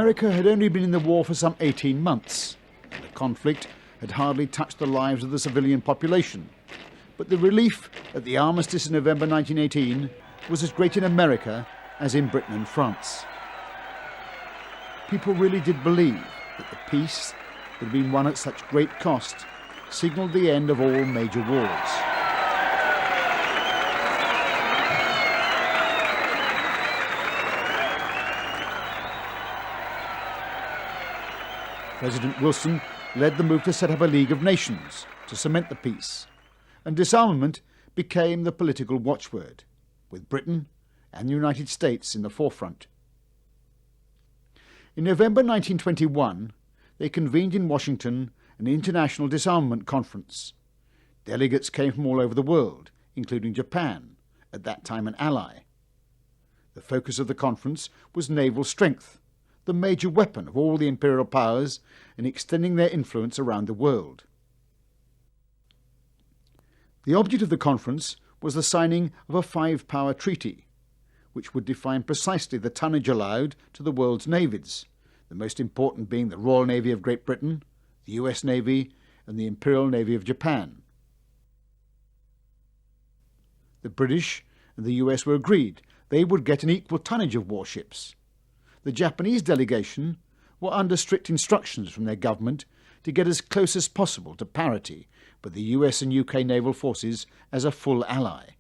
America had only been in the war for some 18 months, and the conflict had hardly touched the lives of the civilian population. But the relief at the armistice in November 1918 was as great in America as in Britain and France. People really did believe that the peace that had been won at such great cost signalled the end of all major wars. President Wilson led the move to set up a League of Nations to cement the peace, and disarmament became the political watchword, with Britain and the United States in the forefront. In November 1921, they convened in Washington an International Disarmament Conference. Delegates came from all over the world, including Japan, at that time an ally. The focus of the conference was naval strength, the major weapon of all the imperial powers in extending their influence around the world. The object of the conference was the signing of a five-power treaty, which would define precisely the tonnage allowed to the world's navies, the most important being the Royal Navy of Great Britain, the US Navy, and the Imperial Navy of Japan. The British and the US were agreed they would get an equal tonnage of warships. The Japanese delegation were under strict instructions from their government to get as close as possible to parity with the US and UK naval forces as a full ally.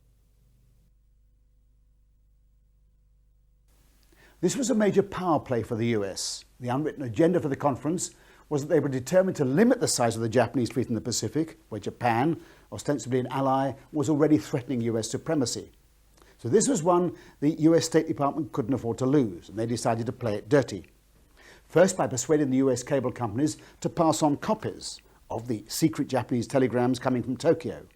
This was a major power play for the US. The unwritten agenda for the conference was that they were determined to limit the size of the Japanese fleet in the Pacific, where Japan, ostensibly an ally, was already threatening US supremacy. So this was one the US State Department couldn't afford to lose, and they decided to play it dirty. First by persuading the US cable companies to pass on copies of the secret Japanese telegrams coming from Tokyo,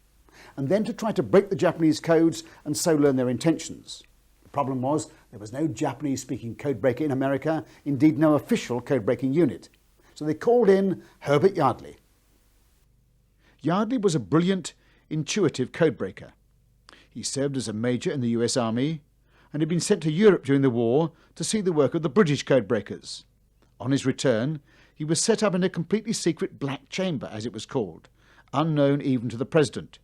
and then to try to break the Japanese codes and so learn their intentions. The problem was there was no Japanese-speaking codebreaker in America, indeed no official code-breaking unit. So they called in Herbert Yardley. Yardley was a brilliant, intuitive codebreaker. He served as a major in the US Army and had been sent to Europe during the war to see the work of the British codebreakers. On his return, he was set up in a completely secret black chamber, as it was called, unknown even to the President,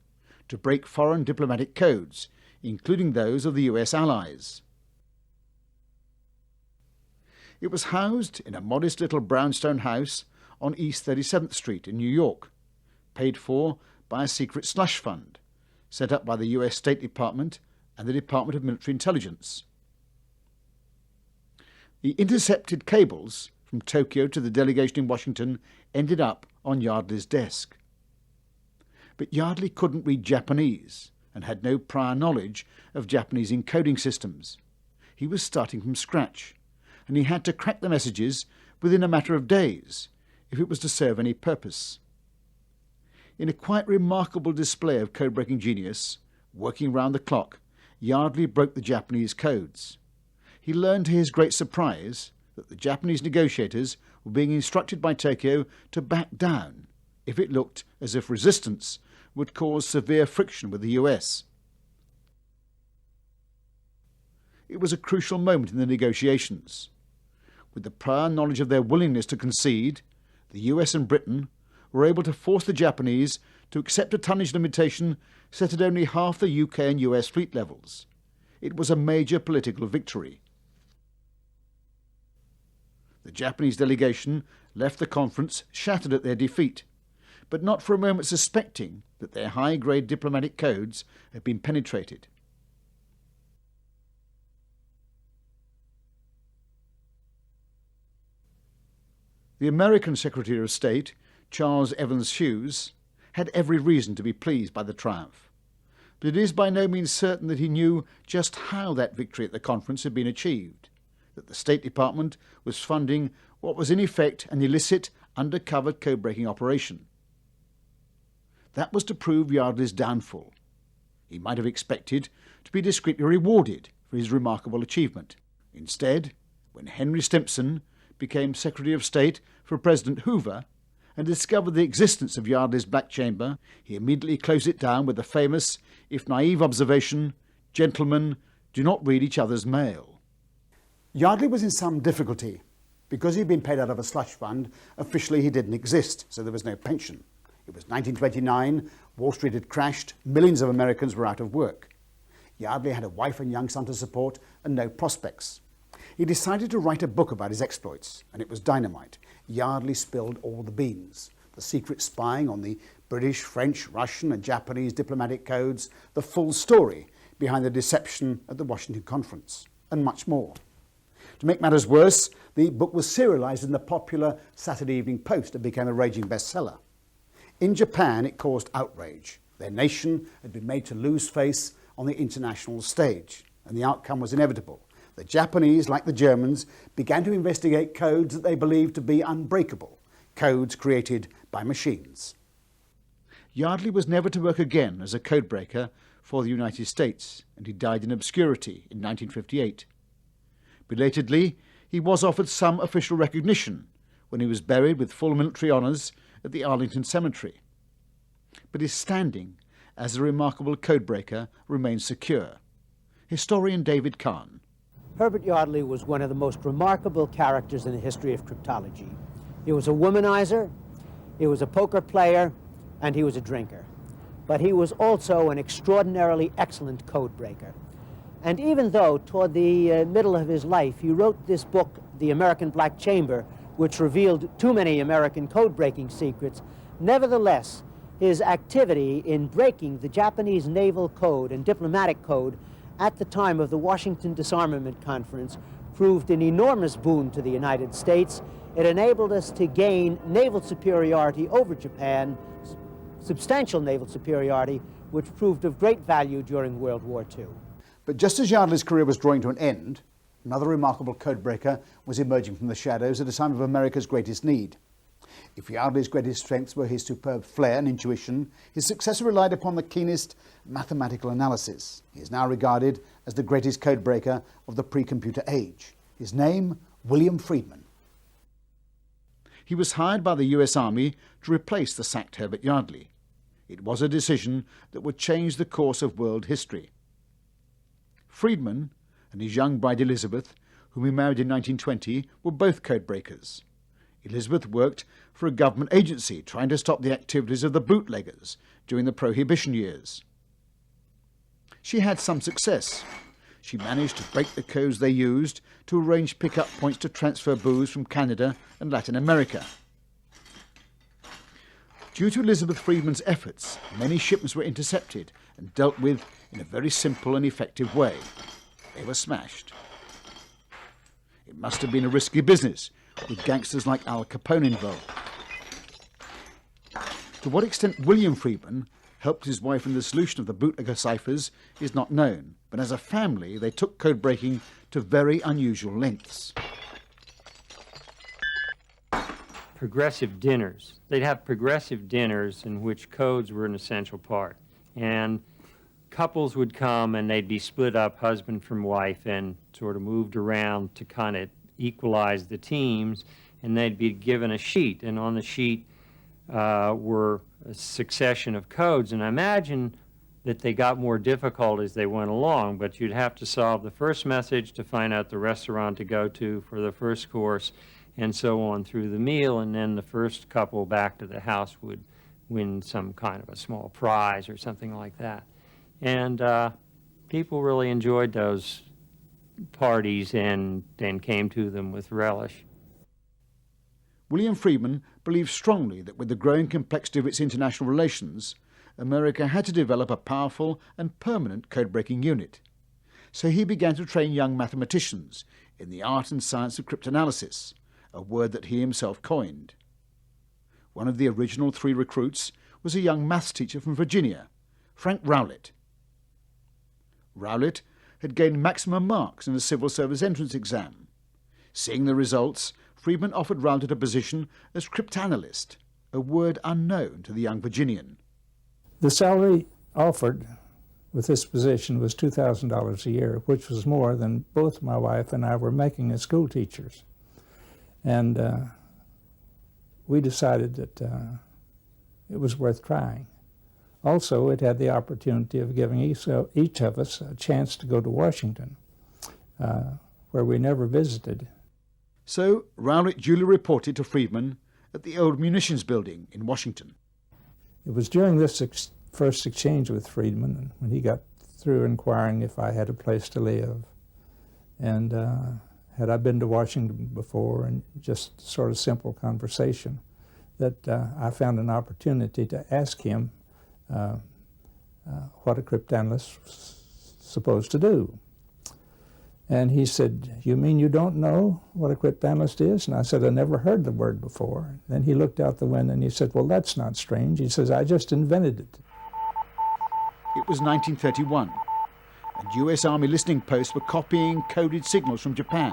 to break foreign diplomatic codes, including those of the US allies. It was housed in a modest little brownstone house on East 37th Street in New York, paid for by a secret slush fund, set up by the US State Department and the Department of Military Intelligence. The intercepted cables from Tokyo to the delegation in Washington ended up on Yardley's desk. But Yardley couldn't read Japanese and had no prior knowledge of Japanese encoding systems. He was starting from scratch, and he had to crack the messages within a matter of days if it was to serve any purpose. In a quite remarkable display of code-breaking genius, working round the clock, Yardley broke the Japanese codes. He learned to his great surprise that the Japanese negotiators were being instructed by Tokyo to back down if it looked as if resistance would cause severe friction with the US. It was a crucial moment in the negotiations. With the prior knowledge of their willingness to concede, the US and Britain were able to force the Japanese to accept a tonnage limitation set at only half the UK and US fleet levels. It was a major political victory. The Japanese delegation left the conference shattered at their defeat, but not for a moment suspecting that their high-grade diplomatic codes had been penetrated. The American Secretary of State, Charles Evans Hughes, had every reason to be pleased by the triumph, but it is by no means certain that he knew just how that victory at the conference had been achieved, that the State Department was funding what was in effect an illicit, undercover code-breaking operation. That was to prove Yardley's downfall. He might have expected to be discreetly rewarded for his remarkable achievement. Instead, when Henry Stimson became Secretary of State for President Hoover and discovered the existence of Yardley's black chamber, he immediately closed it down with the famous, if naive observation, "Gentlemen, do not read each other's mail." Yardley was in some difficulty. Because he'd been paid out of a slush fund, officially he didn't exist, so there was no pension. It was 1929, Wall Street had crashed, millions of Americans were out of work. Yardley had a wife and young son to support and no prospects. He decided to write a book about his exploits, and it was dynamite. Yardley spilled all the beans. The secret spying on the British, French, Russian and Japanese diplomatic codes, the full story behind the deception at the Washington Conference, and much more. To make matters worse, the book was serialized in the popular Saturday Evening Post and became a raging bestseller. In Japan, it caused outrage. Their nation had been made to lose face on the international stage, and the outcome was inevitable. The Japanese, like the Germans, began to investigate codes that they believed to be unbreakable, codes created by machines. Yardley was never to work again as a codebreaker for the United States, and he died in obscurity in 1958. Belatedly, he was offered some official recognition when he was buried with full military honours at the Arlington Cemetery. But his standing as a remarkable codebreaker remains secure. Historian David Kahn. Herbert Yardley was one of the most remarkable characters in the history of cryptology. He was a womanizer, he was a poker player, and he was a drinker. But he was also an extraordinarily excellent codebreaker. And even though toward the middle of his life he wrote this book, The American Black Chamber, which revealed too many American code-breaking secrets, nevertheless, his activity in breaking the Japanese naval code and diplomatic code at the time of the Washington Disarmament Conference proved an enormous boon to the United States. It enabled us to gain naval superiority over Japan, substantial naval superiority, which proved of great value during World War II. But just as Yardley's career was drawing to an end, another remarkable codebreaker was emerging from the shadows at a time of America's greatest need. If Yardley's greatest strengths were his superb flair and intuition, his success relied upon the keenest mathematical analysis. He is now regarded as the greatest codebreaker of the pre-computer age. His name, William Friedman. He was hired by the US Army to replace the sacked Herbert Yardley. It was a decision that would change the course of world history. Friedman and his young bride Elizabeth, whom he married in 1920, were both codebreakers. Elizabeth worked for a government agency trying to stop the activities of the bootleggers during the Prohibition years. She had some success. She managed to break the codes they used to arrange pick-up points to transfer booze from Canada and Latin America. Due to Elizabeth Friedman's efforts, many shipments were intercepted and dealt with in a very simple and effective way. They were smashed. It must have been a risky business, with gangsters like Al Capone involved. To what extent William Friedman helped his wife in the solution of the bootlegger ciphers is not known, but as a family they took code-breaking to very unusual lengths. Progressive dinners. They'd have progressive dinners in which codes were an essential part. And couples would come and they'd be split up, husband from wife, and sort of moved around to kind of equalize the teams, and they'd be given a sheet, and on the sheet were a succession of codes, and I imagine that they got more difficult as they went along, but you'd have to solve the first message to find out the restaurant to go to for the first course, and so on through the meal, and then the first couple back to the house would win some kind of a small prize or something like that. And people really enjoyed those parties and came to them with relish. William Friedman believed strongly that with the growing complexity of its international relations, America had to develop a powerful and permanent code-breaking unit. So he began to train young mathematicians in the art and science of cryptanalysis, a word that he himself coined. One of the original 3 recruits was a young maths teacher from Virginia, Frank Rowlett. Rowlett had gained maximum marks in the civil service entrance exam. Seeing the results, Friedman offered Rowlett a position as cryptanalyst, a word unknown to the young Virginian. The salary offered with this position was $2,000 a year, which was more than both my wife and I were making as school teachers. And we decided that it was worth trying. Also, it had the opportunity of giving each of us a chance to go to Washington, where we never visited. So Rowlett duly reported to Friedman at the old munitions building in Washington. It was during this first exchange with Friedman when he got through inquiring if I had a place to live. And had I been to Washington before, and just sort of simple conversation, that I found an opportunity to ask him what a cryptanalyst was supposed to do. And he said, "You mean you don't know what a cryptanalyst is?" And I said, "I never heard the word before." Then he looked out the window and he said, "Well, that's not strange." He says, "I just invented it." It was 1931, and US Army listening posts were copying coded signals from Japan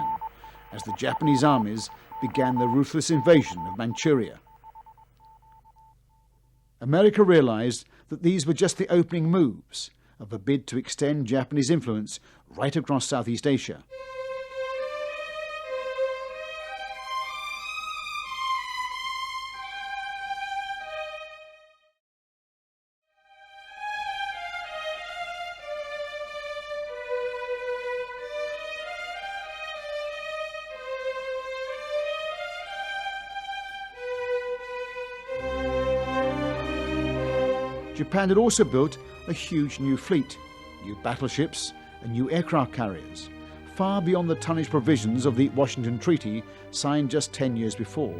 as the Japanese armies began the ruthless invasion of Manchuria. America realized that these were just the opening moves of a bid to extend Japanese influence right across Southeast Asia. Japan had also built a huge new fleet, new battleships and new aircraft carriers, far beyond the tonnage provisions of the Washington Treaty signed just 10 years before.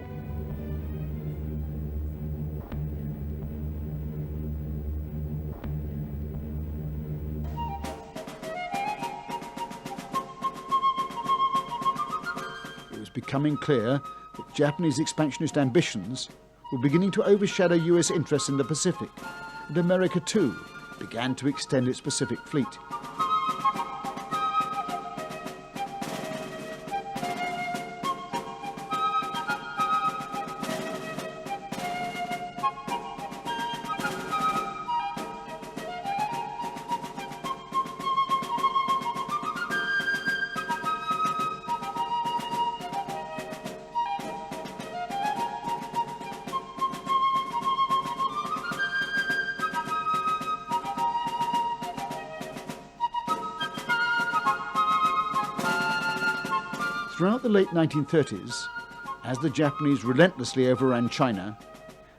It was becoming clear that Japanese expansionist ambitions were beginning to overshadow US interests in the Pacific, and America too began to extend its Pacific fleet. Throughout the late 1930s, as the Japanese relentlessly overran China,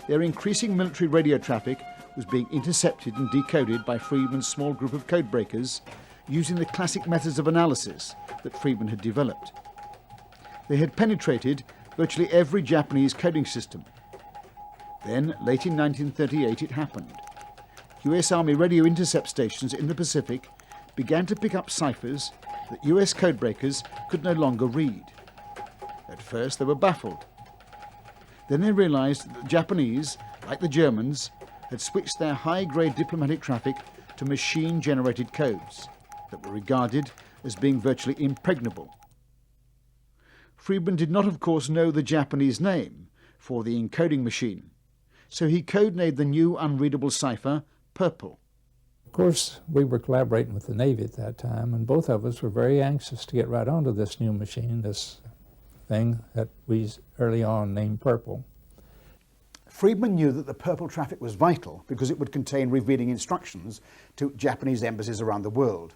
their increasing military radio traffic was being intercepted and decoded by Friedman's small group of codebreakers using the classic methods of analysis that Friedman had developed. They had penetrated virtually every Japanese coding system. Then, late in 1938, it happened. US Army radio intercept stations in the Pacific began to pick up ciphers that US codebreakers could no longer read. At first they were baffled. Then they realized that the Japanese, like the Germans, had switched their high-grade diplomatic traffic to machine-generated codes that were regarded as being virtually impregnable. Friedman did not, of course, know the Japanese name for the encoding machine, so he codenamed the new unreadable cipher Purple. Of course, we were collaborating with the Navy at that time, and both of us were very anxious to get right onto this new machine, this thing that we early on named Purple. Friedman knew that the Purple traffic was vital because it would contain revealing instructions to Japanese embassies around the world.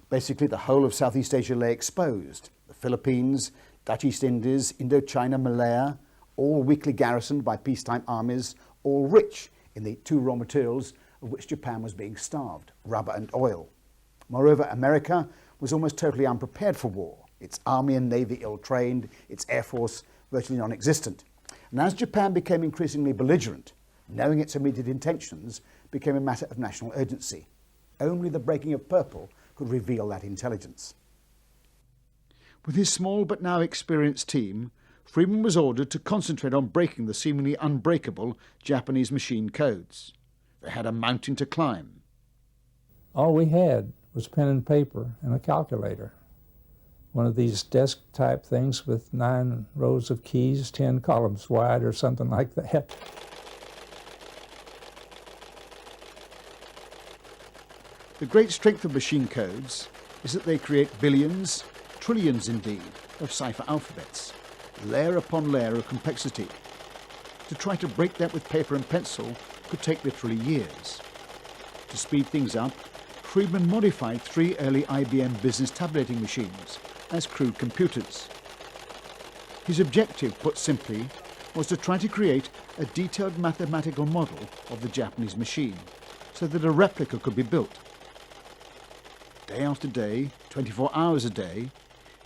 Basically, the whole of Southeast Asia lay exposed. The Philippines, Dutch East Indies, Indochina, Malaya, all weakly garrisoned by peacetime armies, all rich in the two raw materials of which Japan was being starved, rubber and oil. Moreover, America was almost totally unprepared for war, its army and navy ill-trained, its air force virtually non-existent. And as Japan became increasingly belligerent, knowing its immediate intentions became a matter of national urgency. Only the breaking of Purple could reveal that intelligence. With his small but now experienced team, Friedman was ordered to concentrate on breaking the seemingly unbreakable Japanese machine codes. They had a mountain to climb. All we had was pen and paper and a calculator. One of these desk-type things with 9 rows of keys, 10 columns wide or something like that. The great strength of machine codes is that they create billions, trillions indeed, of cipher alphabets, layer upon layer of complexity. To try to break that with paper and pencil could take literally years. To speed things up, Friedman modified 3 early IBM business tabulating machines as crude computers. His objective, put simply, was to try to create a detailed mathematical model of the Japanese machine so that a replica could be built. Day after day, 24 hours a day,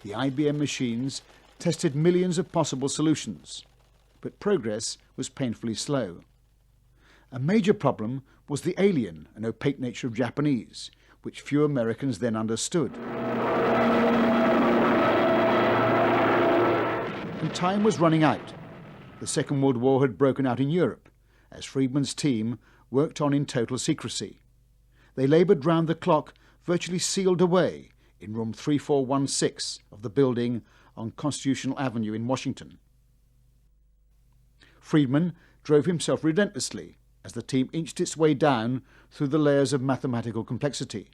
the IBM machines tested millions of possible solutions, but progress was painfully slow. A major problem was the alien and opaque nature of Japanese, which few Americans then understood. And time was running out. The Second World War had broken out in Europe, as Friedman's team worked on in total secrecy. They laboured round the clock, virtually sealed away in room 3416 of the building on Constitutional Avenue in Washington. Friedman drove himself relentlessly as the team inched its way down through the layers of mathematical complexity.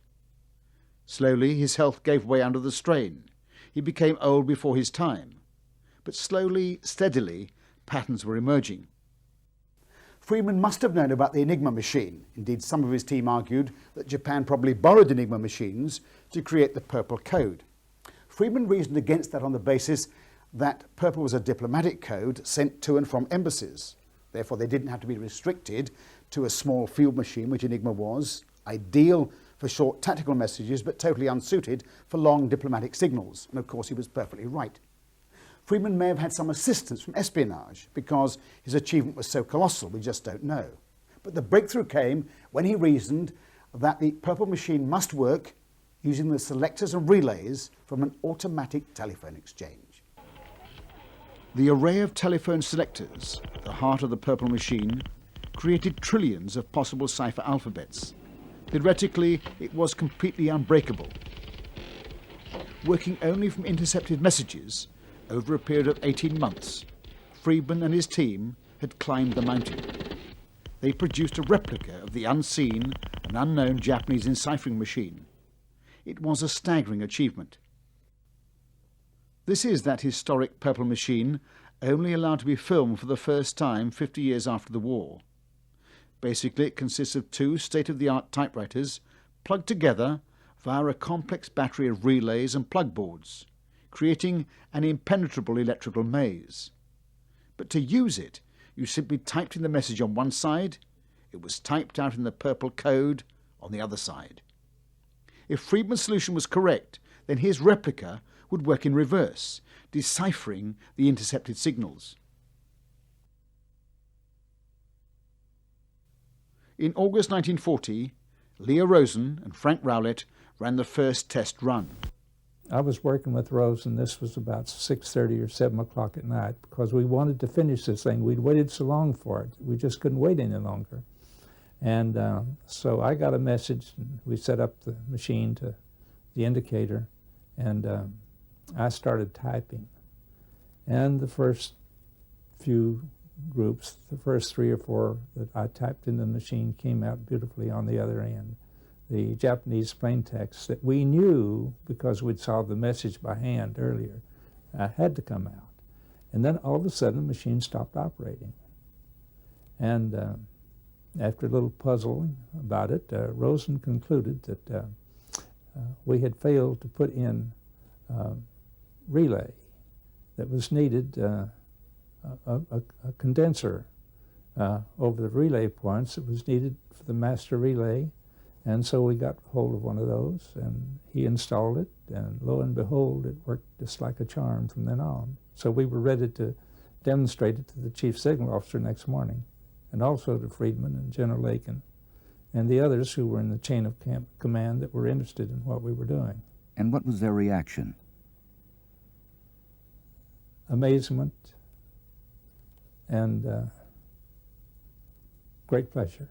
Slowly his health gave way under the strain. He became old before his time. But slowly, steadily, patterns were emerging. Friedman must have known about the Enigma machine. Indeed, some of his team argued that Japan probably borrowed Enigma machines to create the Purple Code. Friedman reasoned against that on the basis that Purple was a diplomatic code sent to and from embassies. Therefore, they didn't have to be restricted to a small field machine, which Enigma was, ideal for short tactical messages, but totally unsuited for long diplomatic signals. And of course, he was perfectly right. Friedman may have had some assistance from espionage because his achievement was so colossal, we just don't know. But the breakthrough came when he reasoned that the Purple machine must work using the selectors and relays from an automatic telephone exchange. The array of telephone selectors, the heart of the Purple machine, created trillions of possible cipher alphabets. Theoretically, it was completely unbreakable. Working only from intercepted messages, over a period of 18 months, Friedman and his team had climbed the mountain. They produced a replica of the unseen and unknown Japanese enciphering machine. It was a staggering achievement. This is that historic Purple machine, only allowed to be filmed for the first time 50 years after the war. Basically, it consists of two state-of-the-art typewriters plugged together via a complex battery of relays and plug boards, creating an impenetrable electrical maze. But to use it, you simply typed in the message on one side, it was typed out in the Purple code on the other side. If Friedman's solution was correct, then his replica would work in reverse, deciphering the intercepted signals. In August 1940, Leo Rosen and Frank Rowlett ran the first test run. I was working with Rosen. This was about 6:30 or 7 o'clock at night because we wanted to finish this thing. We'd waited so long for it. We just couldn't wait any longer. And so I got a message, and we set up the machine to the indicator, and I started typing. And the first few groups, the first 3 or 4 that I typed in the machine came out beautifully on the other end. The Japanese plain text that we knew, because we'd solved the message by hand earlier, had to come out. And then all of a sudden the machine stopped operating. And after a little puzzling about it, Rosen concluded that we had failed to put in relay that was needed, a condenser over the relay points that was needed for the master relay. And so we got hold of one of those, and he installed it, and lo and behold, it worked just like a charm from then on. So we were ready to demonstrate it to the chief signal officer next morning, and also to Friedman and General Aiken, and the others who were in the chain of command that were interested in what we were doing. And what was their reaction? Amazement and great pleasure.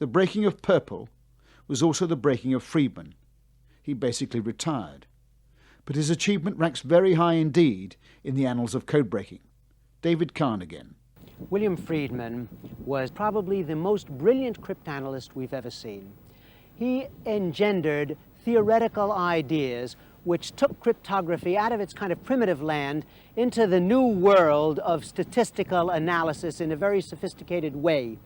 The breaking of Purple was also the breaking of Friedman. He basically retired. But his achievement ranks very high indeed in the annals of code breaking. David Kahn again. William Friedman was probably the most brilliant cryptanalyst we've ever seen. He engendered theoretical ideas which took cryptography out of its kind of primitive land into the new world of statistical analysis in a very sophisticated way.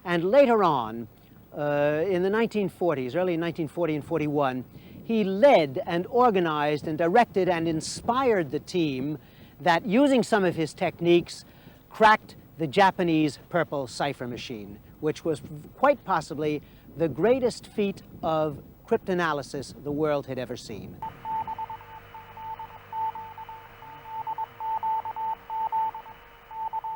And later on, in the 1940s, early 1940 and 41, he led and organized and directed and inspired the team that, using some of his techniques, cracked the Japanese purple cipher machine, which was quite possibly the greatest feat of cryptanalysis the world had ever seen.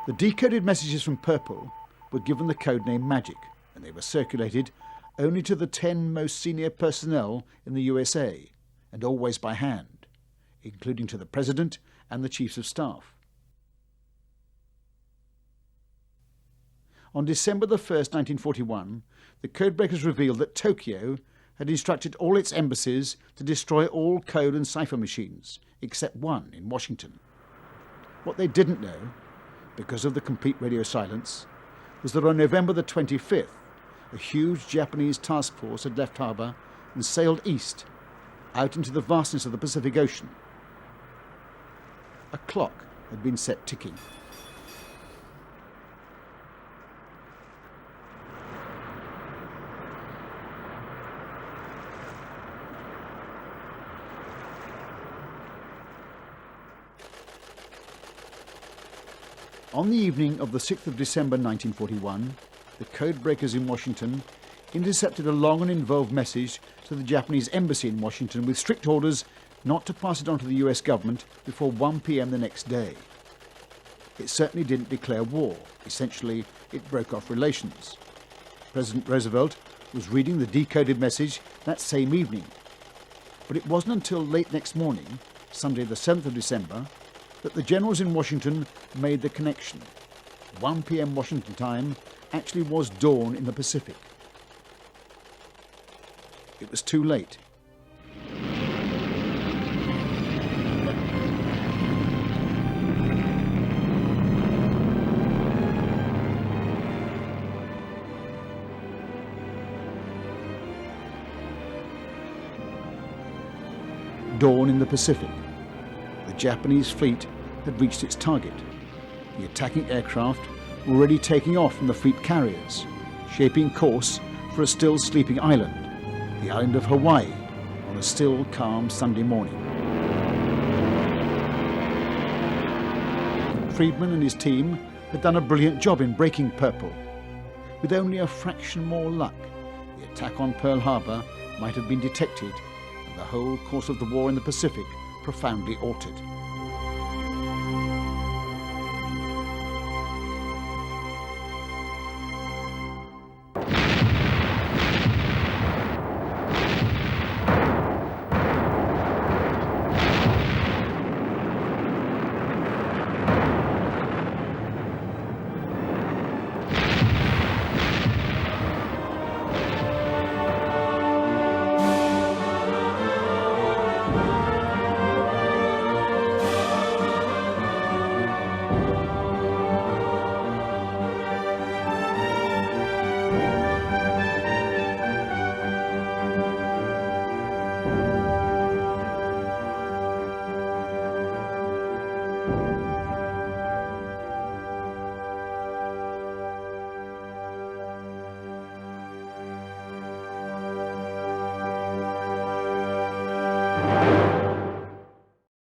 The decoded messages from Purple were given the code name Magic, and they were circulated only to the 10 most senior personnel in the USA, and always by hand, including to the President and the Chiefs of Staff. On December the 1st, 1941, the codebreakers revealed that Tokyo had instructed all its embassies to destroy all code and cipher machines, except one in Washington. What they didn't know, because of the complete radio silence, was that on November the 25th, a huge Japanese task force had left harbour and sailed east, out into the vastness of the Pacific Ocean. A clock had been set ticking. On the evening of the 6th of December 1941, the codebreakers in Washington intercepted a long and involved message to the Japanese embassy in Washington with strict orders not to pass it on to the US government before 1 p.m. the next day. It certainly didn't declare war. Essentially, it broke off relations. President Roosevelt was reading the decoded message that same evening. But it wasn't until late next morning, Sunday the 7th of December, that the generals in Washington made the connection. 1 p.m. Washington time actually was dawn in the Pacific. It was too late. Dawn in the Pacific. The Japanese fleet had reached its target. The attacking aircraft were already taking off from the fleet carriers, shaping course for a still sleeping island, the island of Hawaii, on a still, calm Sunday morning. Friedman and his team had done a brilliant job in breaking Purple. With only a fraction more luck, the attack on Pearl Harbor might have been detected and the whole course of the war in the Pacific profoundly altered.